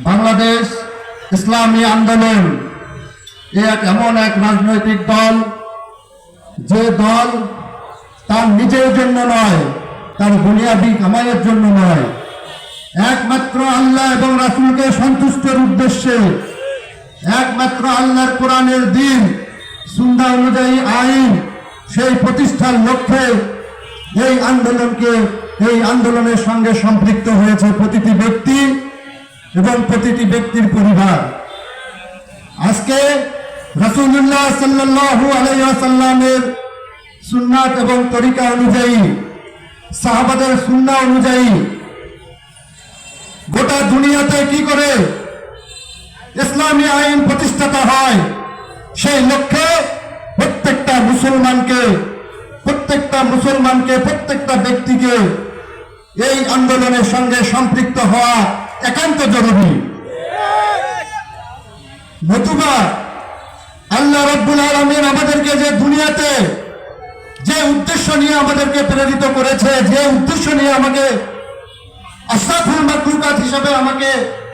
বাংলাদেশ ইসলামী আন্দোলন এমন এক রাজনৈতিক দল, যে দল তার নিজের জন্য নয়, তার বুনিয়াদী কামাইয়ের জন্য নয়, একমাত্র আল্লাহ এবং রাসূলকে সন্তুষ্টের উদ্দেশ্যে, একমাত্র আল্লাহর কোরআনের দ্বীন সুন্নাহ অনুযায়ী আইন সেই প্রতিষ্ঠার লক্ষ্যে এই আন্দোলনের সঙ্গে সম্পৃক্ত হয়েছে প্রতিটি ব্যক্তি এবং প্রতিটি ব্যক্তির পরিবার। আজকে রাসূলুল্লাহ সাল্লাল্লাহু আলাইহি ওয়াসাল্লামের সুন্নাত এবং তরিকা অনুযায়ী, সাহাবাদের সুন্নাহ অনুযায়ী গোটা দুনিয়াতে কি করে ইসলামী আইন প্রতিষ্ঠাতা হয়, সেই লক্ষ্যে প্রত্যেকটা মুসলমানকে প্রত্যেকটা ব্যক্তিকে এই আন্দোলনের সঙ্গে সম্পৃক্ত হওয়া একান্ত জরুরি। নতুবা আল্লাহ রাব্বুল আলামিন আমাদেরকে যে দুনিয়াতে যে উদ্দেশ্য নিয়ে আমাদেরকে প্রেরিত করেছে, যে উদ্দেশ্য নিয়ে আমাকে আশরাফুল মাখলুকাত হিসেবে আমাকে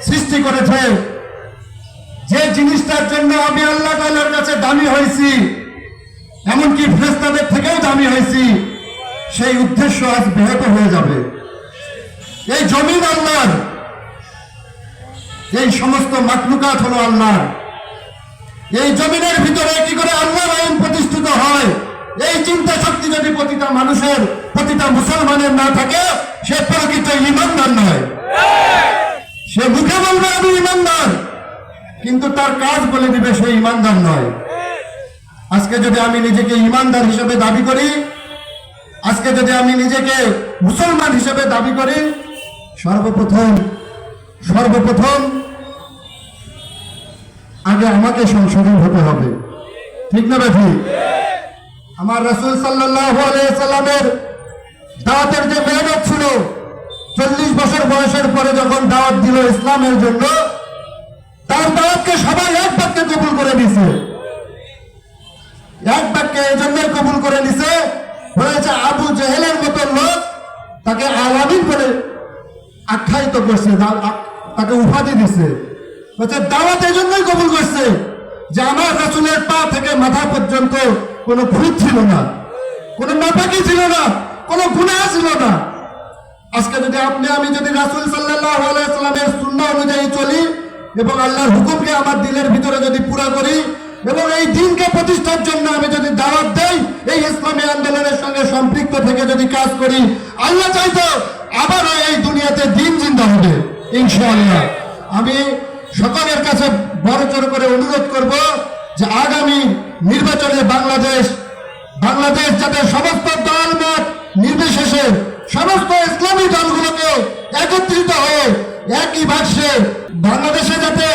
সৃষ্টি করেছে, যে জিনিসটার জন্য আমি আল্লাহ তাআলার কাছে দামি হয়েছি, এমনকি ফেরেশতাদের থেকেও দামি হয়েছি, সেই উদ্দেশ্য আজ ব্যাহত হয়ে যাবে। এই জমিন আল্লাহর, এই সমস্ত মাখলুকাত হলো আল্লাহর। এই জমিনের ভিতরে কি করে আল্লাহর আইন প্রতিষ্ঠিত হয়, এই চিন্তা শক্তি যদি প্রতিটা মানুষের, প্রতিটা মুসলমানের না থাকে, সে প্রকৃত ঈমানদার নয়। সে মুখে বলবে আমি ঈমানদার, কিন্তু তার কাজ বলে দিবে সে ঈমানদার নয়। আজকে যদি আমি নিজেকে ঈমানদার হিসেবে দাবি করি, আজকে যদি আমি নিজেকে মুসলমান হিসেবে দাবি করি, সর্বপ্রথম আগে আমাকে সংশোধন হতে হবে। ঠিক না ঠিক? আমার রাসূল সাল্লাল্লাহু আলাইহি সাল্লামের দাওয়াতের যে মেহনত ছিল, 40 বছর বয়সের পরে যখন দাওয়াত দিল ইসলামের জন্য, তার দাওয়াতকে সবাই এক বাক্যে কবুল করে নিছে। এক বাক্যে এই জন্যই কবুল করে নিছে, বলেছে আবু জেহেলের মতো লোক তাকে আলামিন বলে আখ্যায়িত করছে, তাকে উপাধি দিছে। বলছে দাওয়াত এই জন্যই কবুল করছে যে আমার রাসূলের পা থেকে মাথা পর্যন্ত কোনো ভুল ছিল না, কোনো নাপাকি ছিল না, কোনো গুনাহ ছিল না। আজকে যদি আমি যদি রাসূল সাল্লাল্লাহু আলাইহি সাল্লামের সুন্নাহ অনুযায়ী চলি এবং আল্লাহর হুকুমকে আমার দিলের ভিতরে যদি পুরা করি এবং এই দ্বীনকে প্রতিষ্ঠার জন্য আমি যদি দাওয়াত দেই, এই ইসলামী আন্দোলনের সঙ্গে সম্পৃক্ত থেকে যদি কাজ করি, আল্লাহ চাইতো আবার এই দুনিয়াতে দ্বীন জিন্দা হবে ইনশাআল্লাহ। আমি সকলের কাছে বড়জোর করে অনুরোধ করব যে আগামী নির্বাচনে বাংলাদেশ যাতে সমস্ত দল মত নির্বিশেষে সমস্ত ইসলামী দলগুলোকে একত্রিত হয়ে একই ভাষ্যে বাংলাদেশে যাতে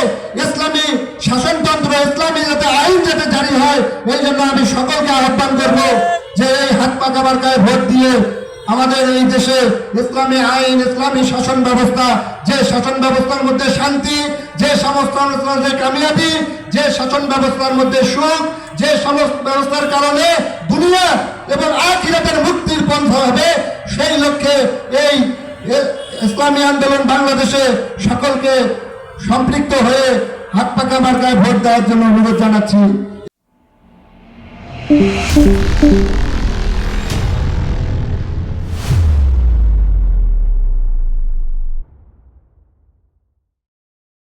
ইসলামী শাসনতন্ত্র, ইসলামী যাতে আইন যাতে জারি হয়, এই জন্য আমি সকলকে আহ্বান করব যে এই হাত পাকা মার্কায় ভোট দিয়ে আমাদের এই দেশে ইসলামী আইন, ইসলামী শাসন ব্যবস্থা, যে শাসন ব্যবস্থার মধ্যে শান্তি, যে সমস্ত যে কামিয়াবি, যে শাসন ব্যবস্থার মধ্যে সুখ, যে সমস্ত ব্যবস্থার কারণে দুনিয়া এবং আখিরাতের মুক্তির পন্থা হবে, সেই লক্ষ্যে এই ইসলামী আন্দোলন বাংলাদেশে সকলকে সম্পৃক্ত হয়ে হাত পাকা মার্কায় ভোট দেওয়ার জন্য অনুরোধ জানাচ্ছি।